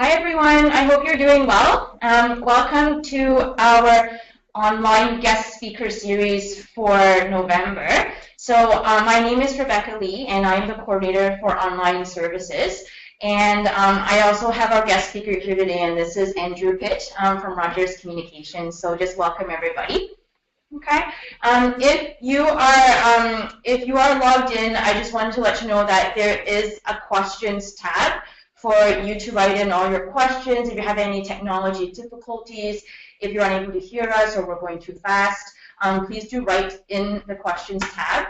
Hi everyone, I hope you're doing well. Welcome to our online guest speaker series for November. My name is Rebecca Lee and I'm the coordinator for online services. And I also have our guest speaker here today, and this is Andrew Pitt from Rogers Communications. So just welcome everybody. Okay. If you are logged in, I just wanted to let you know that there is a questions tab for you to write in all your questions. If you have any technology difficulties, if you're unable to hear us or we're going too fast, please do write in the questions tab.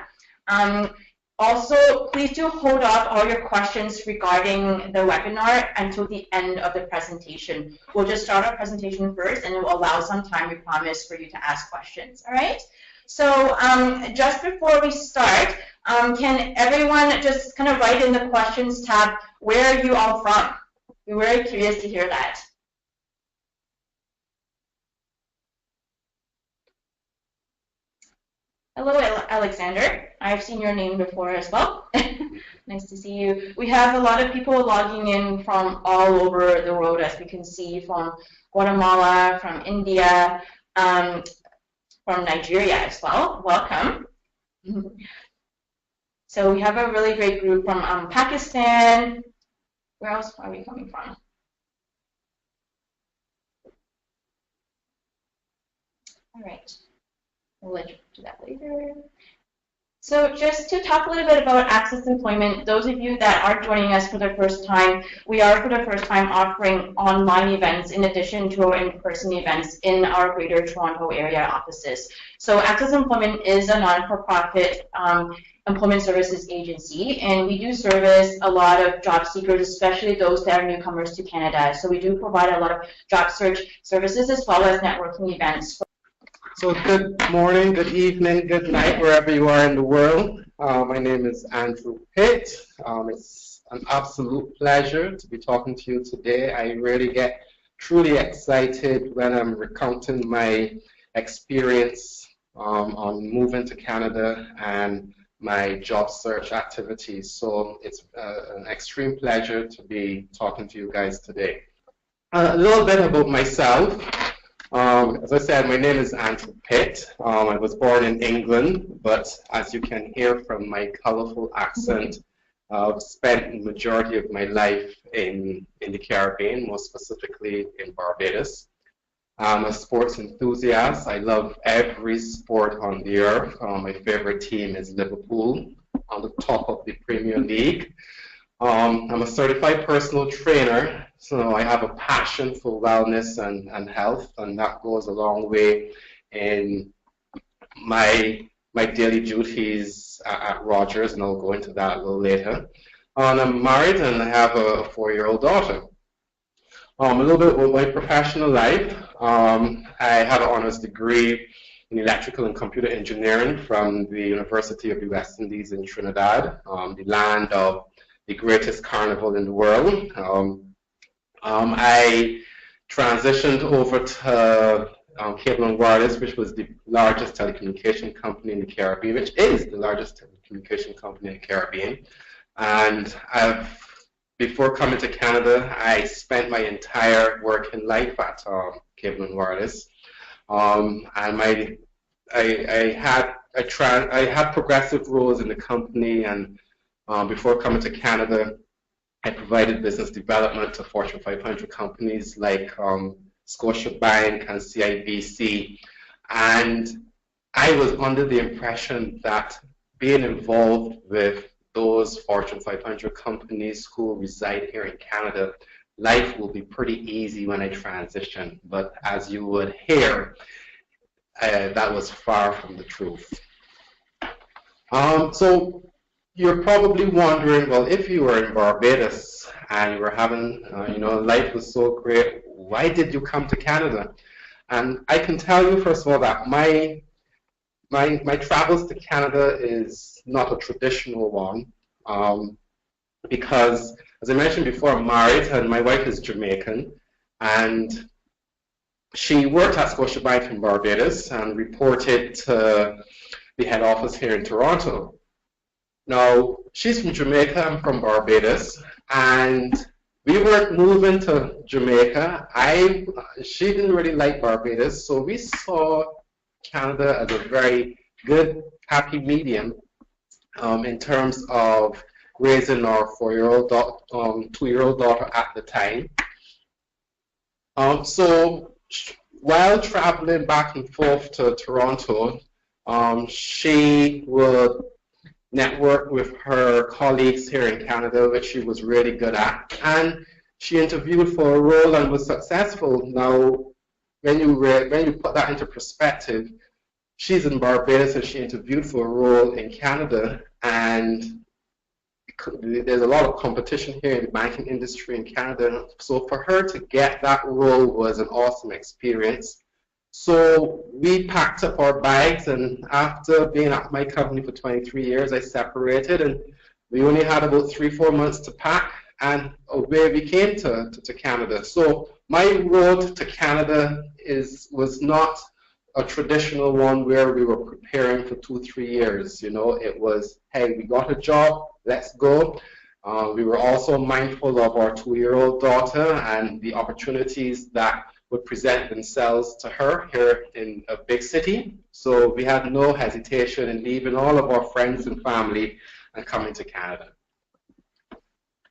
Also, please do hold off all your questions regarding the webinar until the end of the presentation. We'll just start our presentation first, and it will allow some time, we promise, for you to ask questions, all right? So just before we start, can everyone just kind of write in the questions tab, where are you all from? We're very curious to hear that. Hello, Alexander. I've seen your name before as well. Nice to see you. We have a lot of people logging in from all over the world, as we can see, from Guatemala, from India, from Nigeria as well. Welcome. So we have a really great group from Pakistan. Where else are we coming from? All right. We'll let you do that later. So just to talk a little bit about ACCESS Employment, those of you that are joining us for the first time, we are for the first time offering online events in addition to our in-person events in our Greater Toronto area offices. So ACCESS Employment is a non-for-profit employment services agency, and we do service a lot of job seekers, especially those that are newcomers to Canada. So we do provide a lot of job search services as well as networking events. So good morning, good evening, good night, wherever you are in the world. My name is Andrew Pitt. It's an absolute pleasure to be talking to you today. I really get truly excited when I'm recounting my experience on moving to Canada and my job search activities. So it's an extreme pleasure to be talking to you guys today. A little bit about myself. As I said, my name is Andrew Pitt. I was born in England, but as you can hear from my colorful accent, I've spent the majority of my life in the Caribbean, more specifically in Barbados. I'm a sports enthusiast. I love every sport on the earth. My favorite team is Liverpool, on the top of the Premier League. I'm a certified personal trainer, so I have a passion for wellness and health, and that goes a long way in my daily duties at Rogers, and I'll go into that a little later. I'm married and I have a 4-year-old daughter. A little bit about my professional life. I have an honors degree in electrical and computer engineering from the University of the West Indies in Trinidad, the land of the greatest carnival in the world. I transitioned over to Cable and Wireless, which was the largest telecommunication company in the Caribbean, which is the largest telecommunication company in the Caribbean. And before coming to Canada, I spent my entire working life at Cable and Wireless. And I had progressive roles in the company, and before coming to Canada, I provided business development to Fortune 500 companies like Scotiabank and CIBC. And I was under the impression that being involved with those Fortune 500 companies who reside here in Canada, life will be pretty easy when I transition. But as you would hear, that was far from the truth. So you're probably wondering, well, if you were in Barbados and you were having, life was so great, why did you come to Canada? And I can tell you, first of all, that my travels to Canada is not a traditional one, because, as I mentioned before, I'm married and my wife is Jamaican, and she worked at Scotiabank in Barbados and reported to the head office here in Toronto. Now, she's from Jamaica, I'm from Barbados, and we weren't moving to Jamaica. She didn't really like Barbados, so we saw Canada as a very good, happy medium in terms of raising our 2-year-old daughter at the time. So while traveling back and forth to Toronto, she would network with her colleagues here in Canada, which she was really good at, and she interviewed for a role and was successful. Now, when you put that into perspective, she's in Barbados and she interviewed for a role in Canada, and there's a lot of competition here in the banking industry in Canada. So for her to get that role was an awesome experience. So we packed up our bags, and after being at my company for 23 years, I separated, and we only had about 3-4 months to pack, and away we came to Canada. So my road to Canada was not a traditional one where we were preparing for 2-3 years. You know, it was, hey, we got a job, let's go. We were also mindful of our 2-year-old daughter and the opportunities that would present themselves to her here in a big city. So we had no hesitation in leaving all of our friends and family and coming to Canada.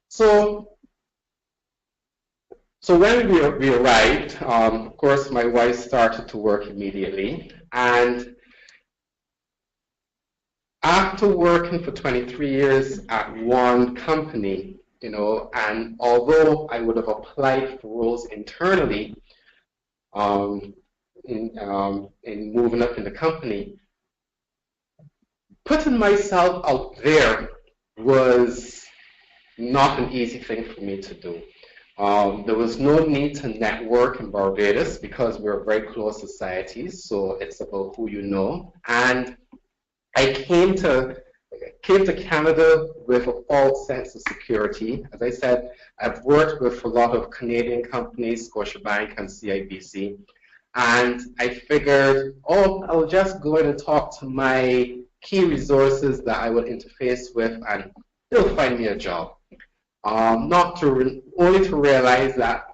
So when we arrived, of course, my wife started to work immediately. And after working for 23 years at one company, you know, and although I would have applied for roles internally, in moving up in the company, putting myself out there was not an easy thing for me to do. There was no need to network in Barbados because we're a very close society, so it's about who you know. And I came to Canada with a false sense of security. As I said, I've worked with a lot of Canadian companies, Scotiabank and CIBC, and I figured, oh, I'll just go in and talk to my key resources that I will interface with, and they'll find me a job. Only to realize that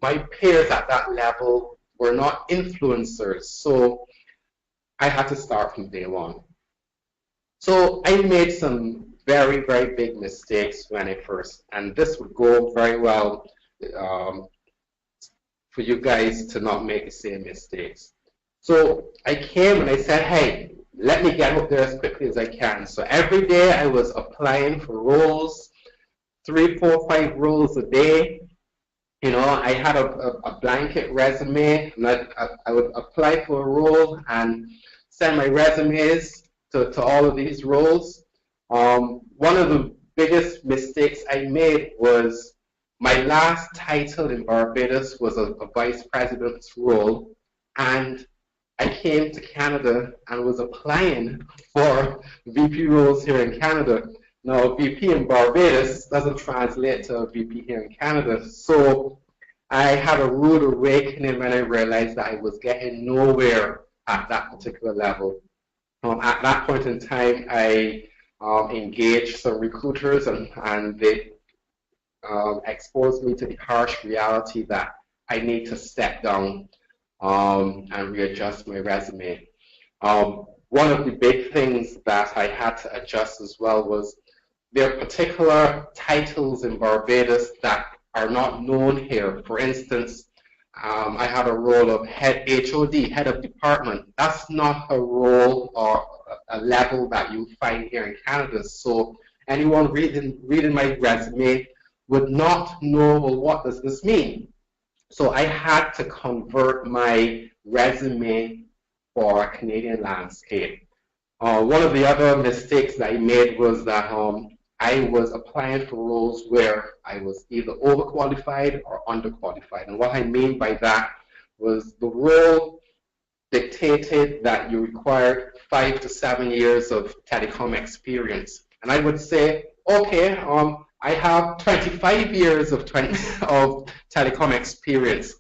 my peers at that level were not influencers, so I had to start from day one. So I made some very, very big mistakes when I first, and this would go very well for you guys to not make the same mistakes. So I came and I said, hey, let me get up there as quickly as I can. So every day I was applying for roles, 3, 4, 5 roles a day. You know, I had a blanket resume, and I would apply for a role and send my resumes to all of these roles. One of the biggest mistakes I made was my last title in Barbados was a vice president's role, and I came to Canada and was applying for VP roles here in Canada. Now, VP in Barbados doesn't translate to a VP here in Canada, so I had a rude awakening when I realized that I was getting nowhere at that particular level. At that point in time, I engaged some recruiters, and they exposed me to the harsh reality that I need to step down and readjust my resume. One of the big things that I had to adjust as well was there are particular titles in Barbados that are not known here. For instance, I had a role of head HOD, head of department. That's not a role or a level that you find here in Canada. So anyone reading my resume would not know, well, what does this mean? So I had to convert my resume for a Canadian landscape. One of the other mistakes that I made was that I was applying for roles where I was either overqualified or underqualified. And what I mean by that was the role dictated that you required 5 to 7 years of telecom experience. And I would say, okay, I have 25 years of telecom experience.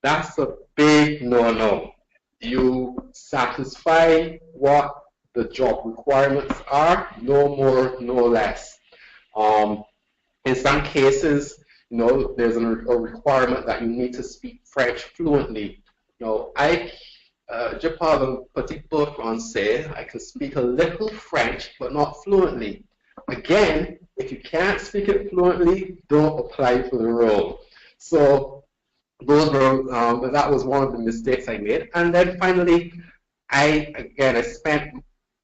That's a big no-no. You satisfy what the job requirements are, no more, no less. In some cases, there's a requirement that you need to speak French fluently. Je parle un petit peu français. I can speak a little French, but not fluently. Again, if you can't speak it fluently, don't apply for the role. So that was one of the mistakes I made. And then finally, I spent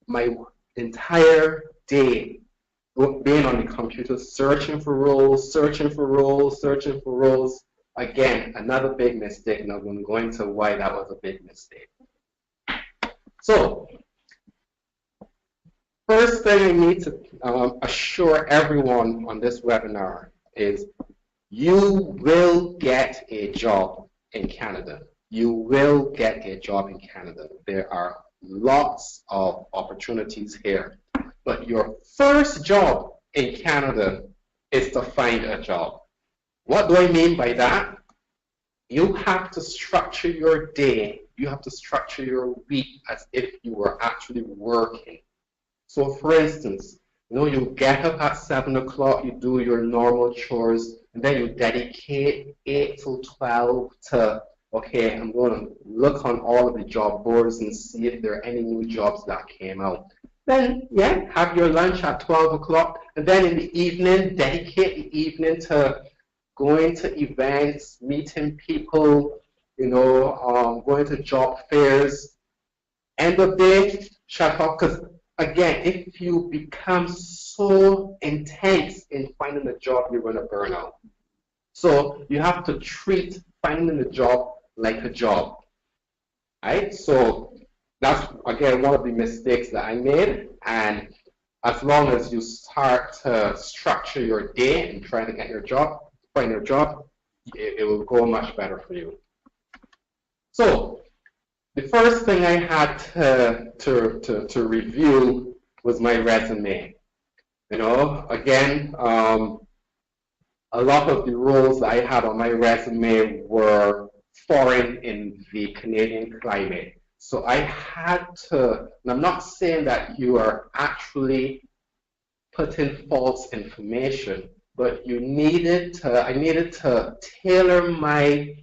my entire day being on the computer, searching for roles. Again, another big mistake, and I'm going to go into why that was a big mistake. So, first thing I need to assure everyone on this webinar is you will get a job in Canada. You will get a job in Canada. There are lots of opportunities here. But your first job in Canada is to find a job. What do I mean by that? You have to structure your day. You have to structure your week as if you were actually working. So for instance, you get up at 7 o'clock, you do your normal chores, and then you dedicate 8 till 12 to, okay, I'm going to look on all of the job boards and see if there are any new jobs that came out. Then, yeah, have your lunch at 12 o'clock, and then in the evening, dedicate the evening to going to events, meeting people, going to job fairs. End of day, shut up, because again, if you become so intense in finding a job, you're going to burn out. So you have to treat finding a job like a job, right? So that's, again, one of the mistakes that I made. And as long as you start to structure your day and try to get your job, find your job, it will go much better for you. So the first thing I had to review was my resume. Again, a lot of the roles that I had on my resume were foreign in the Canadian climate. So I had to, and I'm not saying that you are actually putting false information, but I needed to tailor my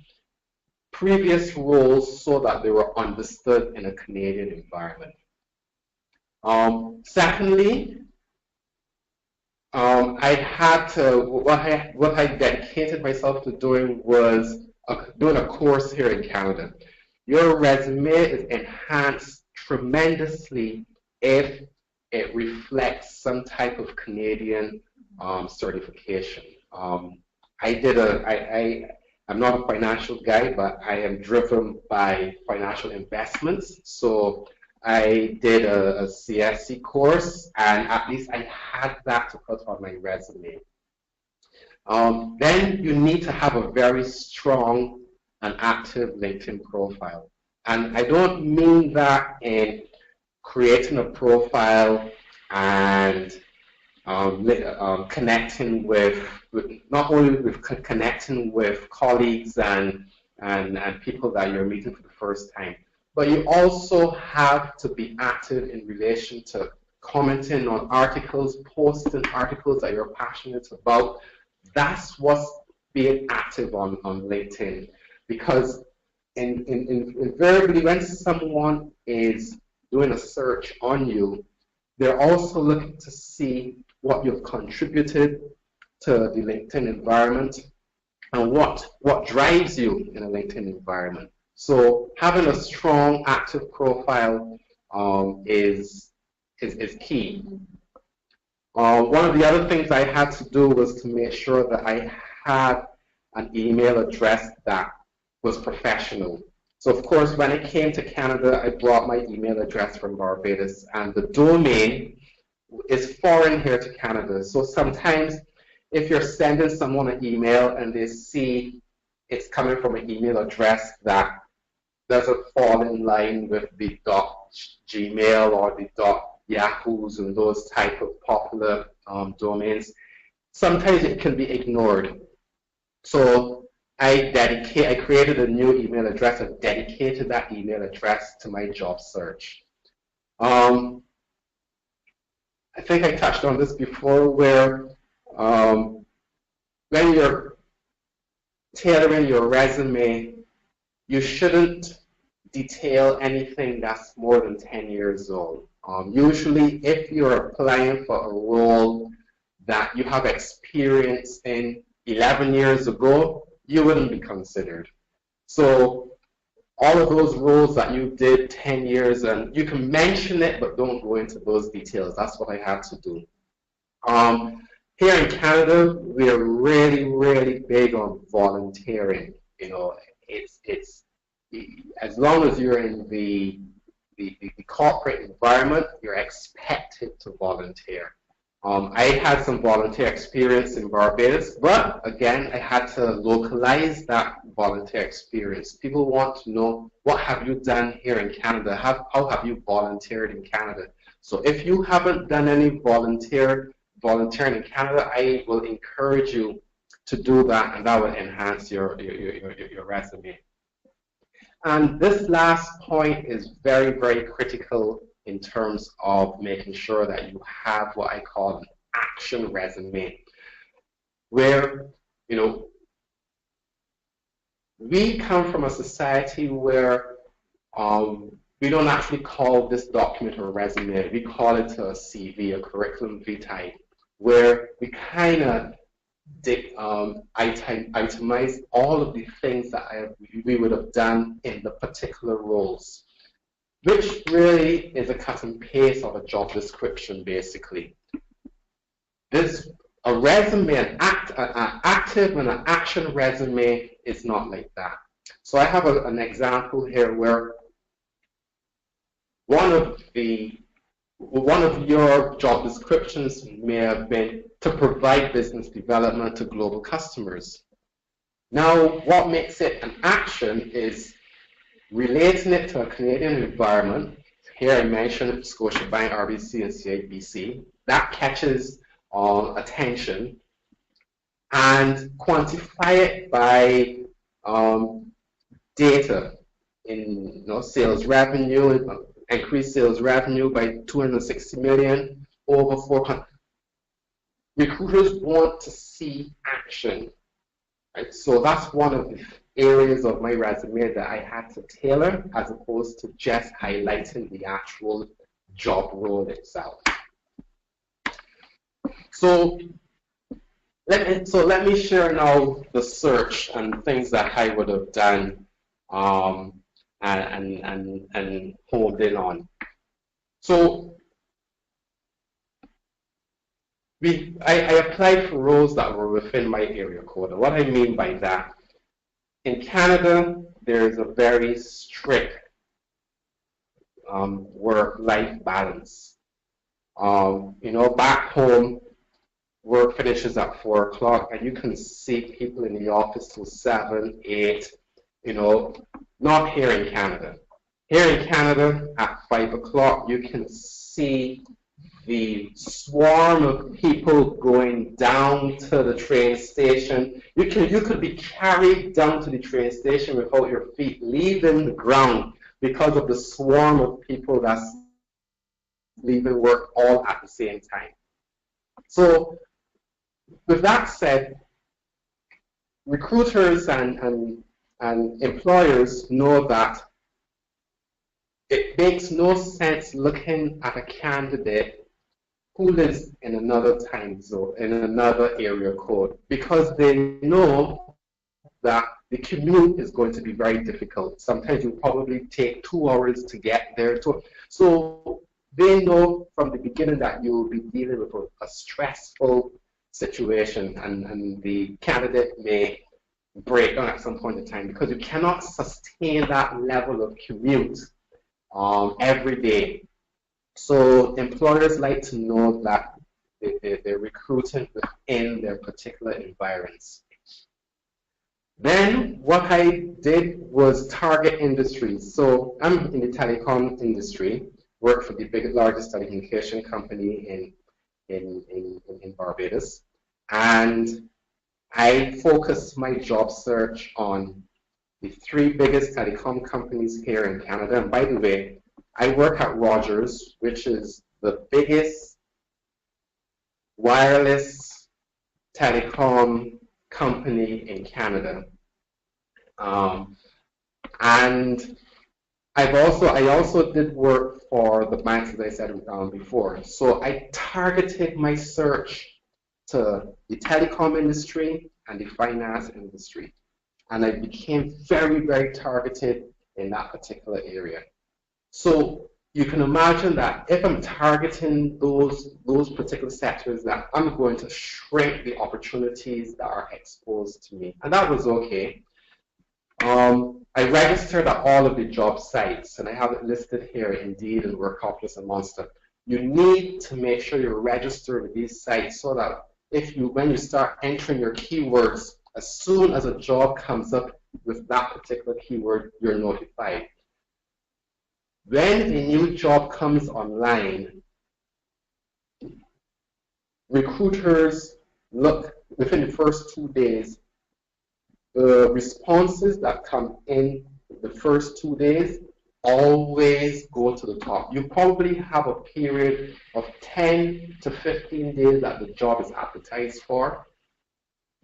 previous roles so that they were understood in a Canadian environment. Secondly, I had to, what I dedicated myself to doing was doing a course here in Canada. Your resume is enhanced tremendously if it reflects some type of Canadian certification. I'm not a financial guy, but I am driven by financial investments. So I did a CSC course, and at least I had that to put on my resume. Then you need to have a very strong and active LinkedIn profile. And I don't mean that in creating a profile and connecting with not only with connecting with colleagues and people that you're meeting for the first time, but you also have to be active in relation to commenting on articles, posting articles that you're passionate about. That's what's being active on LinkedIn, because invariably when someone is doing a search on you, they're also looking to see what you've contributed to the LinkedIn environment and what drives you in a LinkedIn environment. So having a strong, active profile is key. One of the other things I had to do was to make sure that I had an email address that was professional. So of course, when I came to Canada, I brought my email address from Barbados, and the domain is foreign here to Canada. So sometimes if you're sending someone an email and they see it's coming from an email address that doesn't fall in line with the .gmail or the .yahoos and those type of popular domains, sometimes it can be ignored. So I created a new email address and dedicated that email address to my job search. I think I touched on this before, where when you're tailoring your resume, you shouldn't detail anything that's more than 10 years old. Usually, if you're applying for a role that you have experience in 11 years ago, you wouldn't be considered. So all of those roles that you did 10 years, and you can mention it, but don't go into those details. That's what I had to do. Here in Canada, we're really, really big on volunteering. You know, it's as long as you're in the corporate environment, you're expected to volunteer. I had some volunteer experience in Barbados, but again, I had to localize that volunteer experience. People want to know, what have you done here in Canada? How have you volunteered in Canada? So if you haven't done any volunteering in Canada, I will encourage you to do that, and that will enhance your resume. And this last point is very, very critical in terms of making sure that you have what I call an action resume, where, you know, we come from a society where we don't actually call this document a resume. We call it a CV, a curriculum vitae, where we kind of itemize all of the things that we would have done in the particular roles, which really is a cut and paste of a job description, basically. A resume, an active and an action resume is not like that. So I have an example here where one of your job descriptions may have been to provide business development to global customers. Now, what makes it an action is relating it to a Canadian environment. Here I mentioned Scotiabank, RBC, and CIBC. That catches attention, and quantify it by data in sales revenue, increased sales revenue by 260 million, over 400. Recruiters want to see action, right? So that's one of the areas of my resume that I had to tailor, as opposed to just highlighting the actual job role itself. So let me share now the search and things that I would have done and honed in on. So I applied for roles that were within my area code. And what I mean by that, in Canada, there is a very strict work-life balance. Back home, work finishes at 4 o'clock, and you can see people in the office till 7, 8, not here in Canada. Here in Canada, at 5 o'clock, you can see the swarm of people going down to the train station. You could be carried down to the train station without your feet leaving the ground because of the swarm of people that's leaving work all at the same time. So, with that said, recruiters and employers know that it makes no sense looking at a candidate who lives in another time zone, in another area code, because they know that the commute is going to be very difficult. Sometimes you probably take 2 hours to get there. So they know from the beginning that you will be dealing with a stressful situation, and the candidate may break down at some point in time because you cannot sustain that level of commute every day. So employers like to know that they're recruiting within their particular environments. Then what I did was target industries. So I'm in the telecom industry, work for the largest telecommunication company in Barbados, and I focused my job search on the 3 biggest telecom companies here in Canada. And by the way, I work at Rogers, which is the biggest wireless telecom company in Canada. Um, and I also did work for the banks, as I said before. So I targeted my search to the telecom industry and the finance industry. And I became very, very targeted in that particular area. So you can imagine that if I'm targeting those particular sectors, that I'm going to shrink the opportunities that are exposed to me. And that was okay. I registered at all of the job sites, and I have it listed here, Indeed and Workopolis and Monster. You need to make sure you're registered with these sites so that when you start entering your keywords, as soon as a job comes up with that particular keyword, you're notified. When a new job comes online, recruiters look within the first 2 days. The responses that come in the first 2 days always go to the top. You probably have a period of 10 to 15 days that the job is advertised for.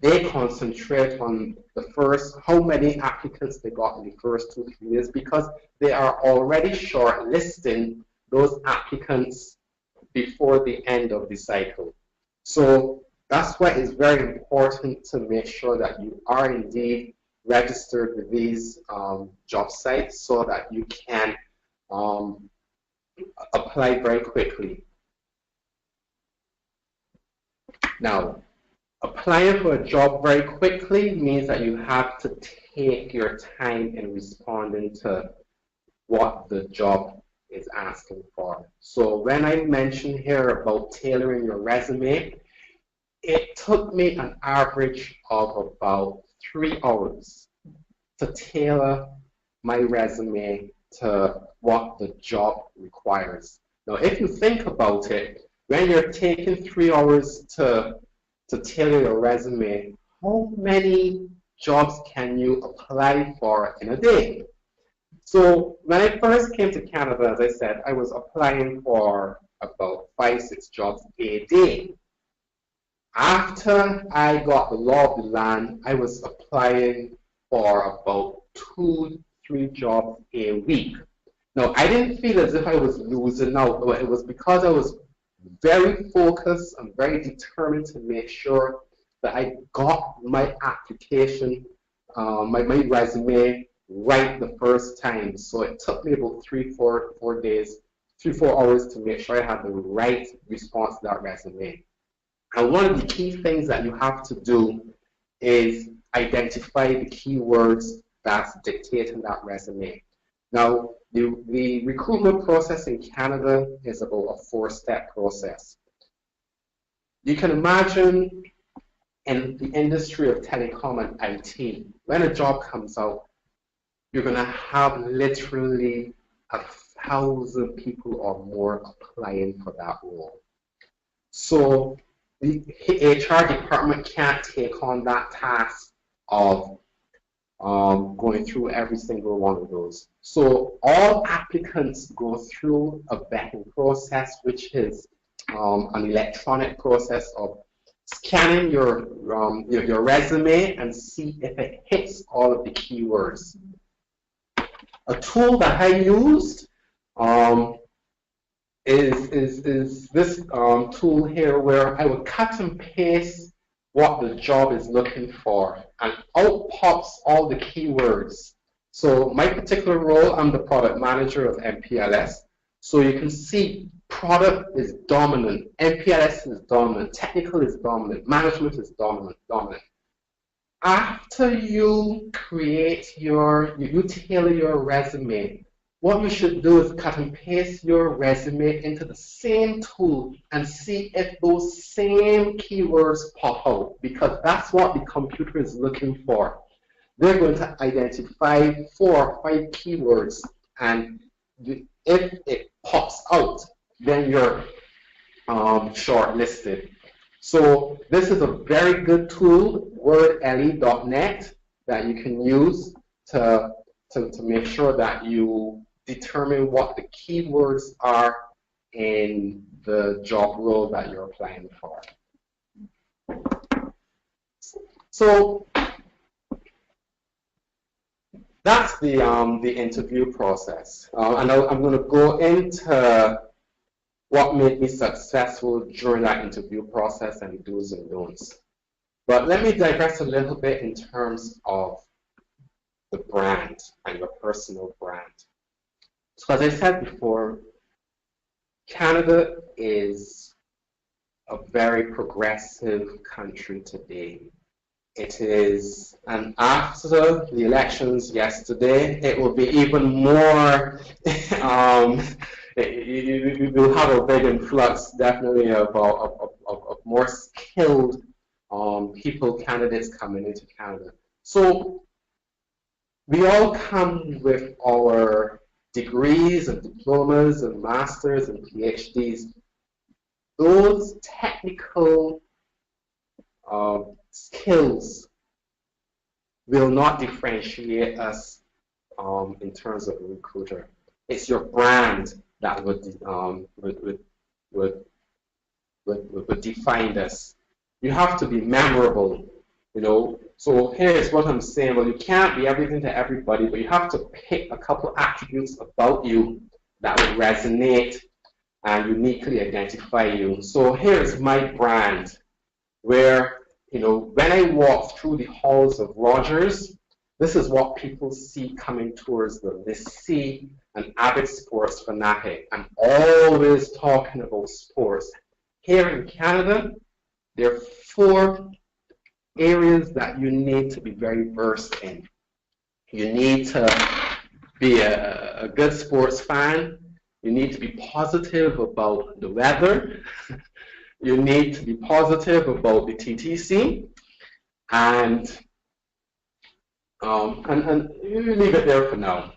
They concentrate on the first, how many applicants they got in the first 2 to 3 years, because they are already shortlisting those applicants before the end of the cycle. So that's why it's very important to make sure that you are indeed registered with these job sites so that you can apply very quickly. Now, applying for a job very quickly means that you have to take your time in responding to what the job is asking for. So when I mention here about tailoring your resume, it took me an average of about 3 hours to tailor my resume to what the job requires. Now, if you think about it, when you're taking 3 hours to tailor your resume, how many jobs can you apply for in a day? So when I first came to Canada, as I said, I was applying for about 5-6 jobs a day. After I got the law of the land, I was applying for about 2-3 jobs a week. Now, I didn't feel as if I was losing out, but it was because I was very focused and very determined to make sure that I got my application, my resume right the first time. So it took me about 3-4 hours to make sure I had the right response to that resume. And one of the key things that you have to do is identify the keywords that's dictating that resume. Now, the recruitment process in Canada is about a 4-step process. You can imagine in the industry of telecom and IT, when a job comes out, you're going to have literally 1,000 people or more applying for that role. So the HR department can't take on that task of going through every single one of those. So all applicants go through a vetting process, which is an electronic process of scanning your resume and see if it hits all of the keywords. A tool that I used is this tool here, where I would cut and paste what the job is looking for, and out pops all the keywords. So my particular role, I'm the product manager of MPLS. So you can see product is dominant, MPLS is dominant, technical is dominant, management is dominant. After you you tailor your resume, what you should do is cut and paste your resume into the same tool and see if those same keywords pop out, because that's what the computer is looking for. They're going to identify 4 or 5 keywords, and if it pops out, then you're shortlisted. So this is a very good tool, wordle.net, that you can use to make sure that you determine what the keywords are in the job role that you're applying for. So that's the interview process. And I'm going to go into what made me successful during that interview process and do's and don'ts. But let me digress a little bit in terms of the brand and your personal brand. So as I said before, Canada is a very progressive country today. It is, and after the elections yesterday, it will be even more, you will have a big influx, definitely, of more skilled people, candidates coming into Canada. So we all come with our degrees and diplomas and masters and PhDs. Those technical skills will not differentiate us in terms of a recruiter. It's your brand that would define us. You have to be memorable, you know. So here's what I'm saying. Well, you can't be everything to everybody, but you have to pick a couple attributes about you that will resonate and uniquely identify you. So here's my brand, where, you know, when I walk through the halls of Rogers, this is what people see coming towards them. They see an avid sports fanatic. I'm always talking about sports. Here in Canada, there are 4 areas that you need to be very versed in. You need to be a good sports fan. You need to be positive about the weather. You need to be positive about the TTC, and you leave it there for now.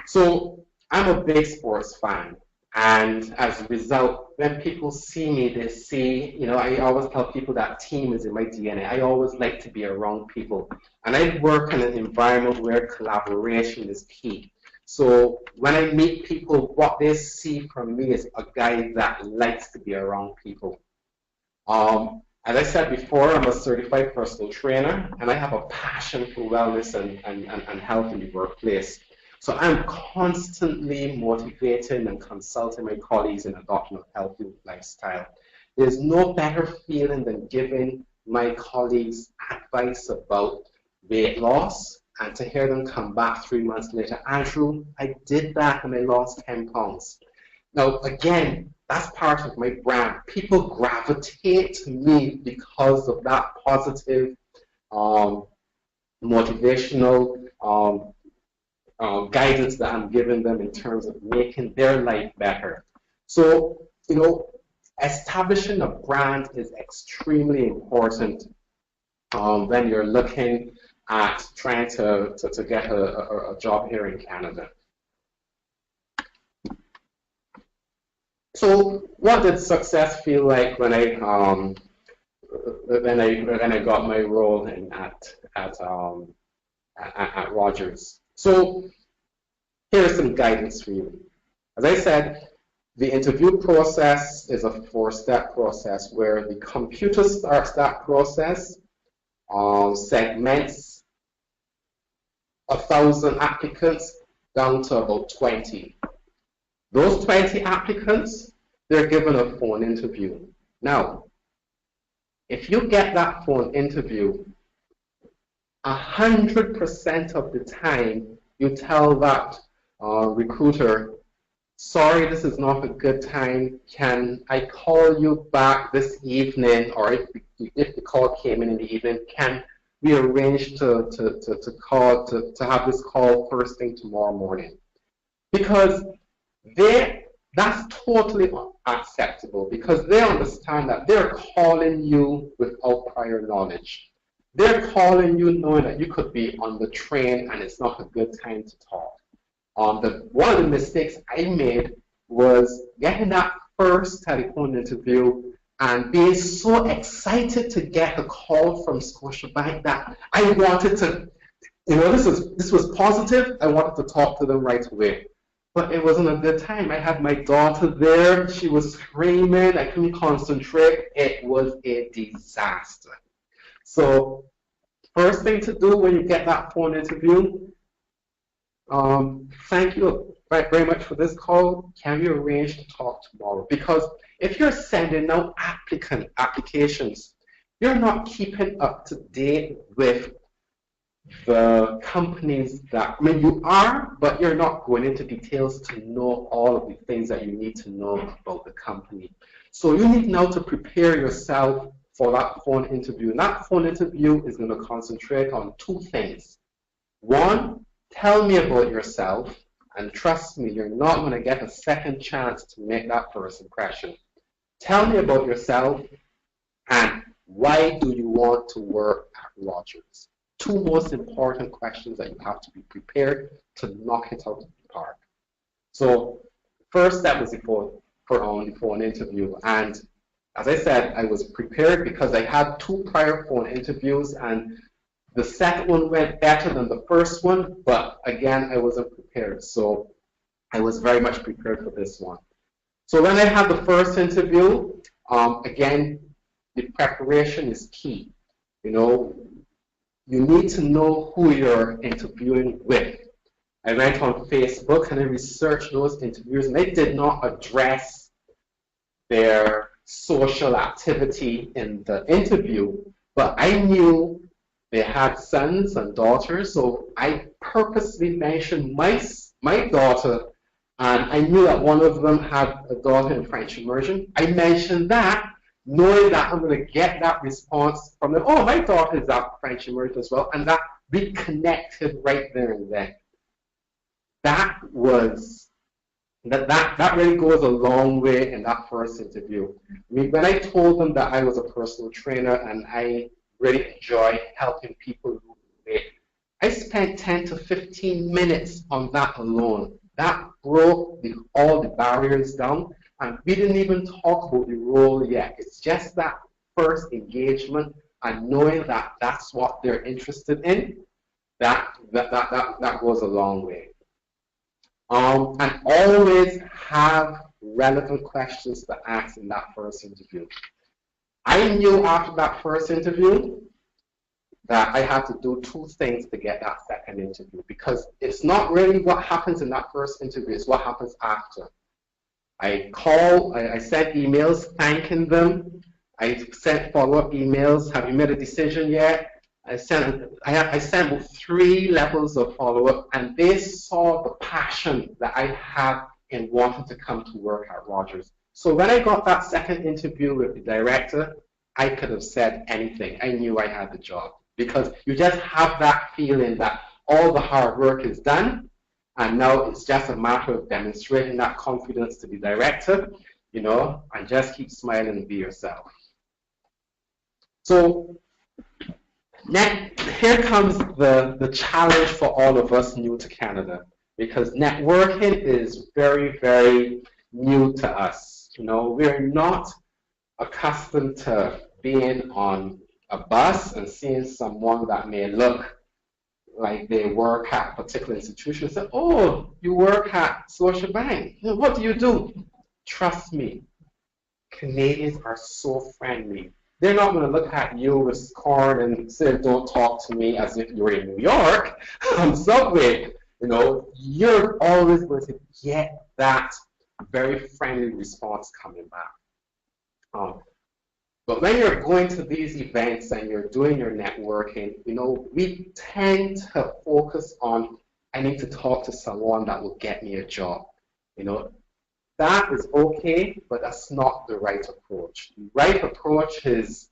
So I'm a big sports fan, and as a result, when people see me, they see, you know, I always tell people that team is in my DNA. I always like to be around people, and I work in an environment where collaboration is key. So when I meet people, what they see from me is a guy that likes to be around people. As I said before, I'm a certified personal trainer, and I have a passion for wellness and health in the workplace. So I'm constantly motivating and consulting my colleagues in adopting a healthy lifestyle. There's no better feeling than giving my colleagues advice about weight loss, and to hear them come back 3 months later, Andrew, I did that and I lost 10 pounds. Now, again, that's part of my brand. People gravitate to me because of that positive, motivational guidance that I'm giving them in terms of making their life better. So, you know, establishing a brand is extremely important when you're looking at trying to get a job here in Canada. So, what did success feel like when I got my role at Rogers? So, here's some guidance for you. As I said, the interview process is a 4-step process where the computer starts that process, segments 1,000 applicants down to about 20. Those 20 applicants, they're given a phone interview. Now, if you get that phone interview, 100% of the time you tell that recruiter, sorry, this is not a good time. Can I call you back this evening? Or if the call came in the evening, can we arrange to have this call first thing tomorrow morning? Because that's totally unacceptable, because they understand that they're calling you without prior knowledge. They're calling you knowing that you could be on the train and it's not a good time to talk. One of the mistakes I made was getting that first telephone interview and being so excited to get a call from Scotiabank that I wanted to, you know, this was positive. I wanted to talk to them right away. But it wasn't a good time. I had my daughter there. She was screaming. I couldn't concentrate. It was a disaster. So first thing to do when you get that phone interview, Thank you very much for this call. Can we arrange to talk tomorrow? Because if you're sending out applications, you're not keeping up to date with the companies that, I mean, you are, but you're not going into details to know all of the things that you need to know about the company. So you need now to prepare yourself for that phone interview. And that phone interview is going to concentrate on two things. One, tell me about yourself, and trust me, you're not going to get a second chance to make that first impression. Tell me about yourself, and why do you want to work at Rogers? Two most important questions that you have to be prepared to knock it out of the park. So first, that was the phone interview, and as I said, I was prepared because I had two prior phone interviews, and the second one went better than the first one, but again, I wasn't prepared. So I was very much prepared for this one. So when I had the first interview, again, the preparation is key. You know, you need to know who you're interviewing with. I went on Facebook and I researched those interviewers, and they did not address their social activity in the interview, but I knew they had sons and daughters, so I purposely mentioned my daughter, and I knew that one of them had a daughter in French immersion. I mentioned that, knowing that I'm going to get that response from them. Oh, my daughter is at French immersion as well, and that we connected right there and then. That really goes a long way in that first interview. I mean, when I told them that I was a personal trainer and I really enjoy helping people lose weight, I spent 10 to 15 minutes on that alone. That broke all the barriers down, and we didn't even talk about the role yet. It's just that first engagement and knowing that that's what they're interested in, that goes a long way. And always have relevant questions to ask in that first interview. I knew after that first interview that I had to do two things to get that second interview, because it's not really what happens in that first interview, it's what happens after. I sent emails thanking them. I sent follow-up emails. Have you made a decision yet? I sent 3 levels of follow-up, and they saw the passion that I had in wanting to come to work at Rogers. So when I got that second interview with the director, I could have said anything. I knew I had the job, because you just have that feeling that all the hard work is done, and now it's just a matter of demonstrating that confidence to the director, you know, and just keep smiling and be yourself. So here comes the challenge for all of us new to Canada, because networking is very, very new to us. You know, we're not accustomed to being on a bus and seeing someone that may look like they work at a particular institution and say, oh, you work at Social Bank. What do you do? Trust me, Canadians are so friendly. They're not going to look at you with scorn and say, don't talk to me as if you're in New York on Subway. You know, you're always going to get that very friendly response coming back. But when you're going to these events and you're doing your networking, you know, we tend to focus on, I need to talk to someone that will get me a job. You know, that is okay, but that's not the right approach. The right approach is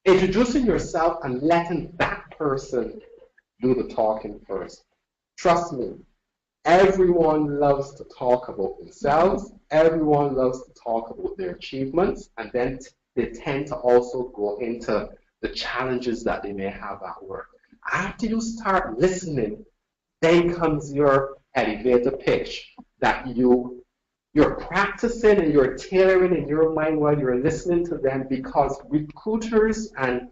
introducing yourself and letting that person do the talking first. Trust me, everyone loves to talk about themselves. Everyone loves to talk about their achievements, and then they tend to also go into the challenges that they may have at work. After you start listening, then comes your elevator pitch that you're practicing and you're tailoring in your mind while you're listening to them, because recruiters and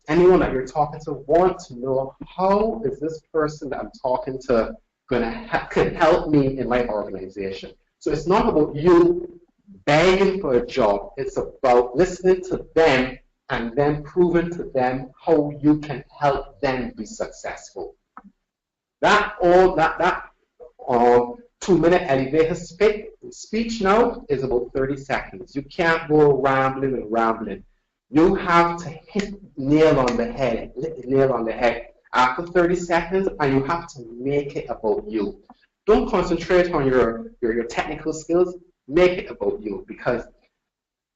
anyone that you're talking to want to know, how is this person that I'm talking to can help me in my organization. So it's not about you begging for a job. It's about listening to them and then proving to them how you can help them be successful. That 2-minute elevator speech now is about 30 seconds. You can't go rambling and rambling. You have to hit nail on the head after 30 seconds, and you have to make it about you. Don't concentrate on your technical skills. Make it about you, because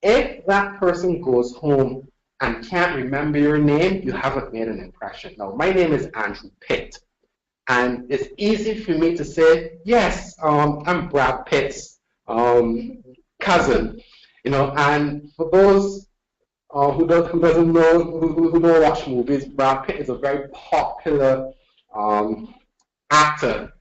if that person goes home and can't remember your name, you haven't made an impression. Now, my name is Andrew Pitt, and it's easy for me to say, yes, I'm Brad Pitt's cousin, and for those who don't watch movies, Brad Pitt is a very popular actor,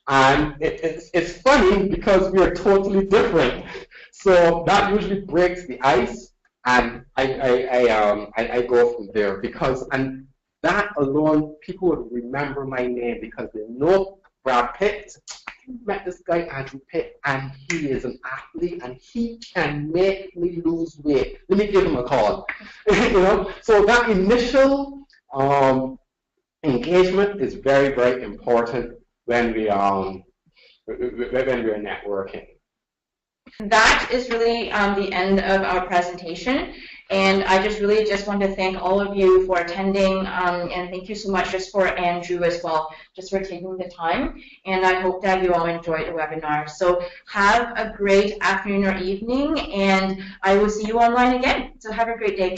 and it's funny because we are totally different. So that usually breaks the ice, and I go from there, because and that alone, people would remember my name because they know Brad Pitt. I met this guy Andrew Pitt, and he is an athlete, and he can make me lose weight. Let me give him a call. So that initial engagement is very, very important when we are networking. That is really the end of our presentation, and I just want to thank all of you for attending, and thank you so much just for Andrew as well, just for taking the time, and I hope that you all enjoyed the webinar. So have a great afternoon or evening, and I will see you online again. So have a great day.